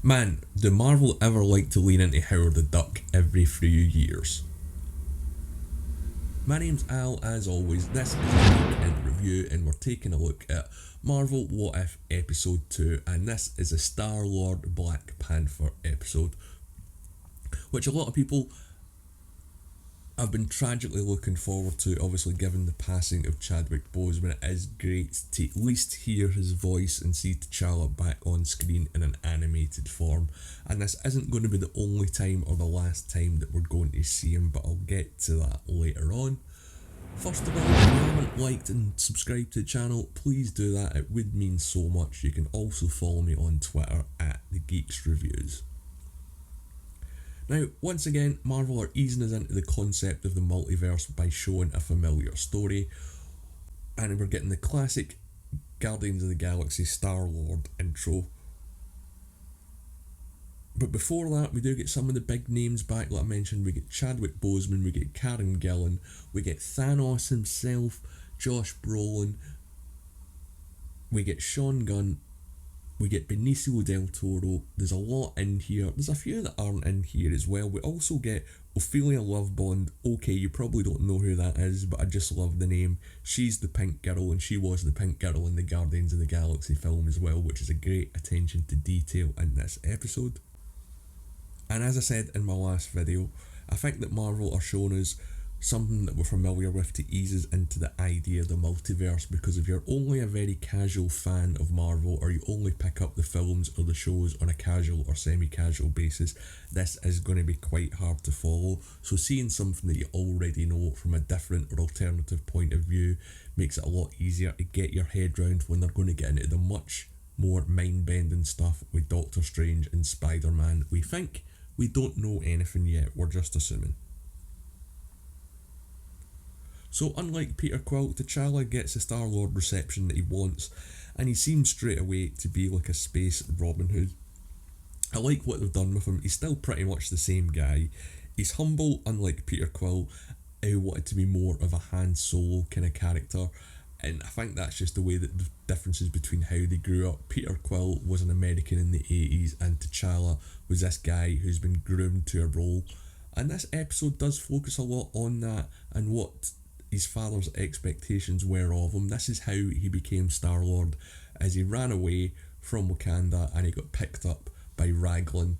Man, do Marvel ever like to lean into Howard the Duck every few years? My name's Al, as always. This is a Weekend Review, and we're taking a look at Marvel What If Episode 2, and this is a Starlord Black Panther episode, which a lot of people have been tragically looking forward to. Obviously, given the passing of Chadwick Boseman, it is great to at least hear his voice and see T'Challa back on screen in an animated form. And this isn't going to be the only time or the last time that we're going to see him, but I'll get to that later on. First of all, if you haven't liked and subscribed to the channel, please do that. It would mean so much. You can also follow me on Twitter at The Geeks Reviews. Now, once again, Marvel are easing us into the concept of the multiverse by showing a familiar story, and we're getting the classic Guardians of the Galaxy Starlord intro. But before that, we do get some of the big names back, like I mentioned. We get Chadwick Boseman, we get Karen Gillan, we get Thanos himself, Josh Brolin, we get Sean Gunn, we get Benicio del Toro. There's a lot in here. There's a few that aren't in here as well. We also get Ophelia Lovebond. Okay, you probably don't know who that is, but I just love the name. She's the pink girl, and she was the pink girl in the Guardians of the Galaxy film as well, which is a great attention to detail in this episode. And as I said in my last video, I think that Marvel are showing us something that we're familiar with to ease us into the idea of the multiverse, because if you're only a very casual fan of Marvel, or you only pick up the films or the shows on a casual or semi-casual basis, this is going to be quite hard to follow. So seeing something that you already know from a different or alternative point of view makes it a lot easier to get your head round when they're going to get into the much more mind-bending stuff with Doctor Strange and Spider-Man. We think. We don't know anything yet, we're just assuming. So unlike Peter Quill, T'Challa gets the Star-Lord reception that he wants, and he seems straight away to be like a space Robin Hood. I like what they've done with him. He's still pretty much the same guy. He's humble, unlike Peter Quill, who wanted to be more of a Han Solo kind of character. And I think that's just the way that the differences between how they grew up. Peter Quill was an American in the 80s, and T'Challa was this guy who's been groomed to a role. And this episode does focus a lot on that and what his father's expectations were of him. This is how he became Star-Lord, as he ran away from Wakanda and he got picked up by Raglan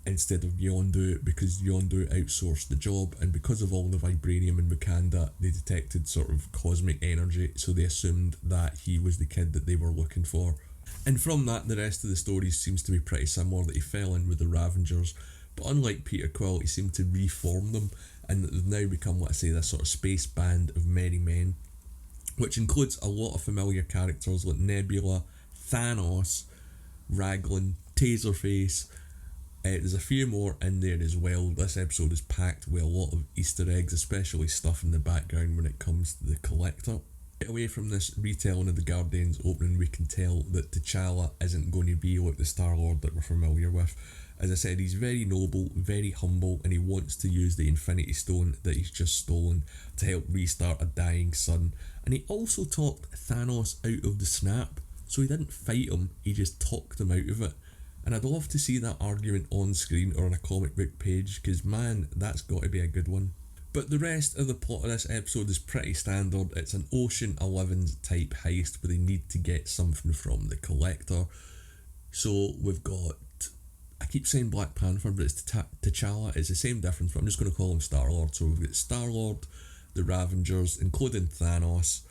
instead of Yondu, because Yondu outsourced the job, and because of all the vibranium in Wakanda, they detected sort of cosmic energy, so they assumed that he was the kid that they were looking for. And from that, the rest of the story seems to be pretty similar, that he fell in with the Ravengers, but unlike Peter Quill, he seemed to reform them, and they've now become, let's say, this sort of space band of merry men, which includes a lot of familiar characters like Nebula, Thanos, Raglan, Taserface. There's a few more in there as well. This episode is packed with a lot of Easter eggs, especially stuff in the background when it comes to the Collector. Get away from this retelling of the Guardians opening, we can tell that T'Challa isn't going to be like the Star-Lord that we're familiar with. As I said, he's very noble, very humble, and he wants to use the Infinity Stone that he's just stolen to help restart a dying sun. And he also talked Thanos out of the snap, so he didn't fight him, he just talked him out of it. And I'd love to see that argument on screen or on a comic book page, because man, that's got to be a good one. But the rest of the plot of this episode is pretty standard. It's an Ocean 11's type heist where they need to get something from the Collector. So we've got, I keep saying Black Panther, but it's T'Challa. It's the same difference, but I'm just going to call him Star-Lord. So we've got Star-Lord, the Ravengers, including Thanos,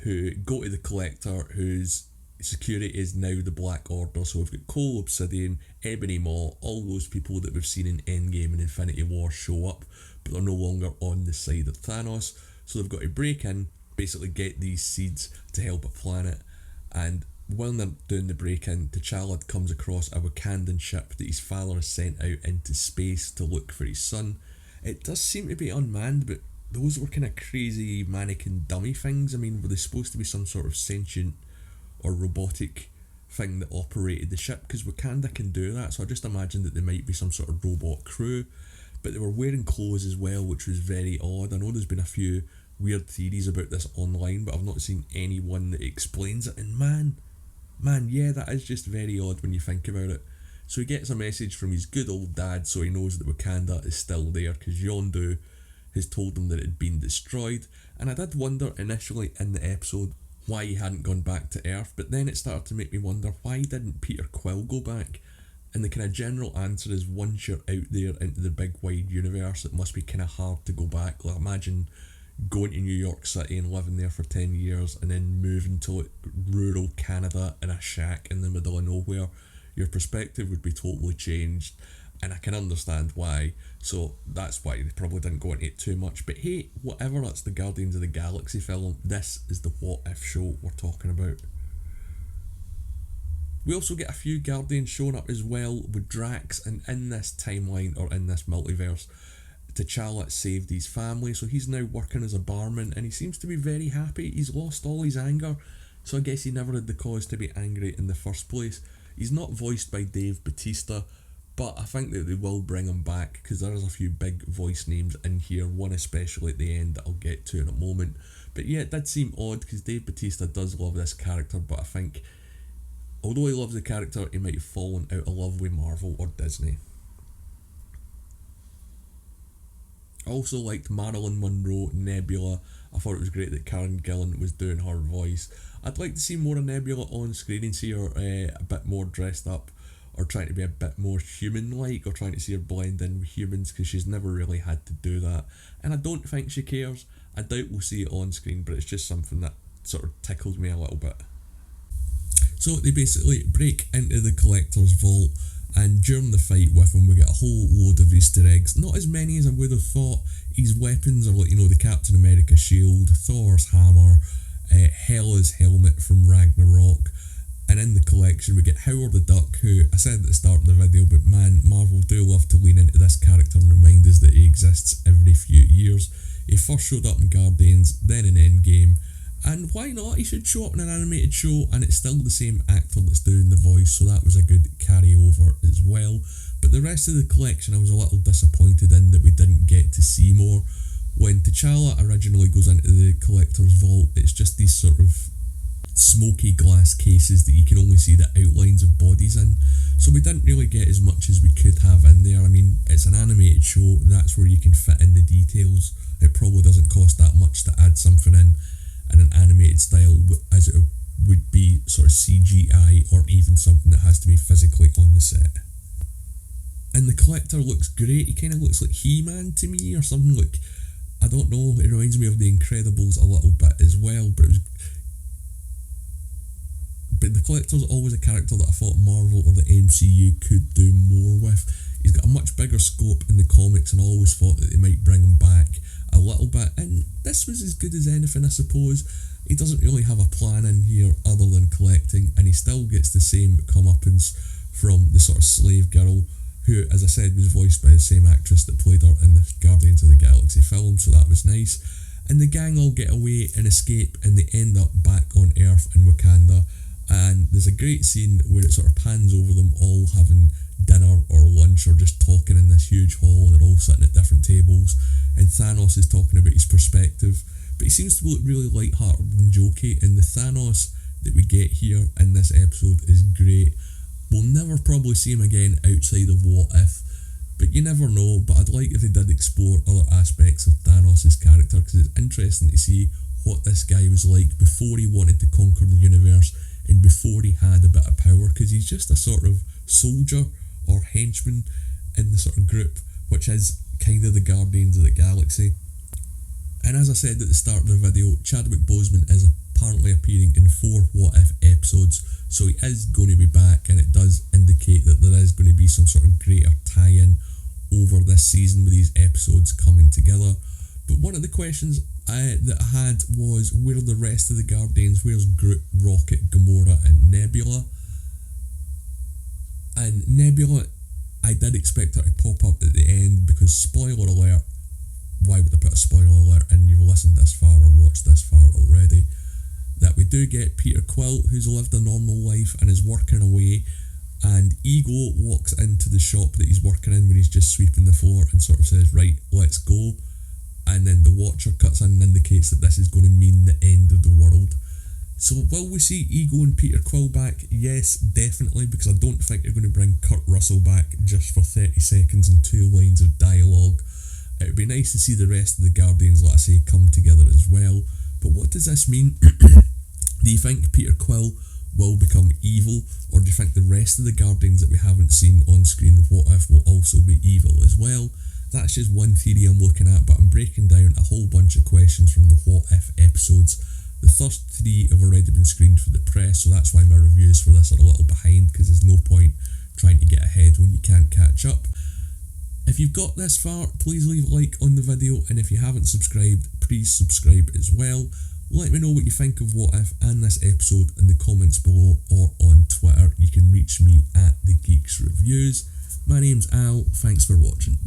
who go to the Collector, whose security is now the Black Order. So we've got Cole Obsidian, Ebony Maw, all those people that we've seen in Endgame and Infinity War show up, but they're no longer on the side of Thanos. So they've got to break in, basically get these seeds to help a planet. And when they're doing the break-in, T'Challa comes across a Wakandan ship that his father has sent out into space to look for his son. It does seem to be unmanned, but those were kind of crazy mannequin dummy things. I mean, were they supposed to be some sort of sentient or robotic thing that operated the ship? Because Wakanda can do that, so I just imagined that they might be some sort of robot crew. But they were wearing clothes as well, which was very odd. I know there's been a few weird theories about this online, but I've not seen anyone that explains it. And man, Man, yeah, that is just very odd when you think about it. So he gets a message from his good old dad, so he knows that Wakanda is still there because Yondu has told him that it had been destroyed. And I did wonder initially in the episode why he hadn't gone back to Earth, but then it started to make me wonder why didn't Peter Quill go back? And the kind of general answer is once you're out there into the big wide universe, it must be kind of hard to go back. Like, imagine going to New York City and living there for 10 years and then moving to like rural Canada in a shack in the middle of nowhere. Your perspective would be totally changed, and I can understand why. So that's why they probably didn't go into it too much. But hey, whatever, that's the Guardians of the Galaxy film. This is the What If show we're talking about. We also get a few Guardians showing up as well with Drax, and in this timeline or in this multiverse, T'Challa saved his family, so he's now working as a barman and he seems to be very happy. He's lost all his anger, so I guess he never had the cause to be angry in the first place. He's not voiced by Dave Bautista, but I think that they will bring him back because there is a few big voice names in here, one especially at the end that I'll get to in a moment. But yeah, it did seem odd because Dave Bautista does love this character, but I think although he loves the character, he might have fallen out of love with Marvel or Disney. I also liked Marilyn Monroe, Nebula. I thought it was great that Karen Gillan was doing her voice. I'd like to see more of Nebula on screen and see her a bit more dressed up or trying to be a bit more human-like or trying to see her blend in with humans because she's never really had to do that. And I don't think she cares. I doubt we'll see it on screen, but it's just something that sort of tickles me a little bit. So they basically break into the Collector's vault, and during the fight with him we get a whole load of Easter eggs. Not as many as I would have thought. His weapons are like, you know, the Captain America shield, Thor's hammer, Hela's helmet from Ragnarok, and in the collection we get Howard the Duck, who I said at the start of the video, but man, Marvel do love to lean into this character and remind us that he exists every few years. He first showed up in Guardians, then in Endgame, and why not? He should show up in an animated show, and it's still the same actor that's doing the voice, so that was a good carryover as well. But the rest of the collection I was a little disappointed in that we didn't get to see more. When T'Challa originally goes into the Collector's vault, it's just these sort of smoky glass cases that you can only see the outlines of bodies in, so we didn't really get as much as we could have in there. I mean, it's an animated show, that's where you can fit in the details. It probably doesn't cost that much to add something in an animated style as it would be sort of CGI or even something that has to be physically on the set. And the Collector looks great. He kind of looks like He-Man to me or something. Like, I don't know, it reminds me of The Incredibles a little bit as well, but the Collector's always a character that I thought Marvel or the MCU could do more with. He's got a much bigger scope in the comics, and I always thought that they might bring him back a little bit, and this was as good as anything, I suppose. He doesn't really have a plan in here other than collecting, and he still gets the same comeuppance from the sort of slave girl, who, as I said, was voiced by the same actress that played her in the Guardians of the Galaxy film, so that was nice. And the gang all get away and escape, and they end up back on Earth in Wakanda, and there's a great scene where it sort of pans over them all having dinner or lunch or just talking in this huge hall, and they're all sitting at different tables, and Thanos is talking about his perspective, but he seems to look really light-hearted and jokey, and the Thanos that we get here in this episode is great. We'll never probably see him again outside of What If, but you never know. But I'd like if they did explore other aspects of Thanos' character, because it's interesting to see what this guy was like before he wanted to conquer the universe and before he had a bit of power, because he's just a sort of soldier or henchman in the sort of group which is kind of the Guardians of the Galaxy. And as I said at the start of the video, Chadwick Boseman is apparently appearing in 4 What If episodes, so he is going to be back, and it does indicate that there is going to be some sort of greater tie-in over this season with these episodes coming together. But one of the questions that I had was, where are the rest of the Guardians? Where's Groot, Rocket, Gamora and Nebula? And Nebula, I did expect her to pop up at the end, because spoiler alert, why would I put a spoiler alert in? You've listened this far or watched this far already. That we do get Peter Quill, who's lived a normal life and is working away, and Ego walks into the shop that he's working in when he's just sweeping the floor and sort of says, right, let's go. And then the Watcher cuts in and indicates that this is going to mean the end of the world. So will we see Ego and Peter Quill back? Yes, definitely, because I don't think they're going to bring Kurt Russell back just for 30 seconds and 2 lines of dialogue. It would be nice to see the rest of the Guardians, like I say, come together as well. But what does this mean? Do you think Peter Quill will become evil, or do you think the rest of the Guardians that we haven't seen on screen in What If will also be evil as well? That's just one theory I'm looking at, but I'm breaking down a whole bunch of questions from the What If episodes. The first 3 have already been screened for the press, so that's why my reviews for this are a little behind, because there's no point trying to get ahead when you can't catch up. If you've got this far, please leave a like on the video, and if you haven't subscribed, please subscribe as well. Let me know what you think of What If and this episode in the comments below or on Twitter. You can reach me at The Geeks Reviews. My name's Al, thanks for watching.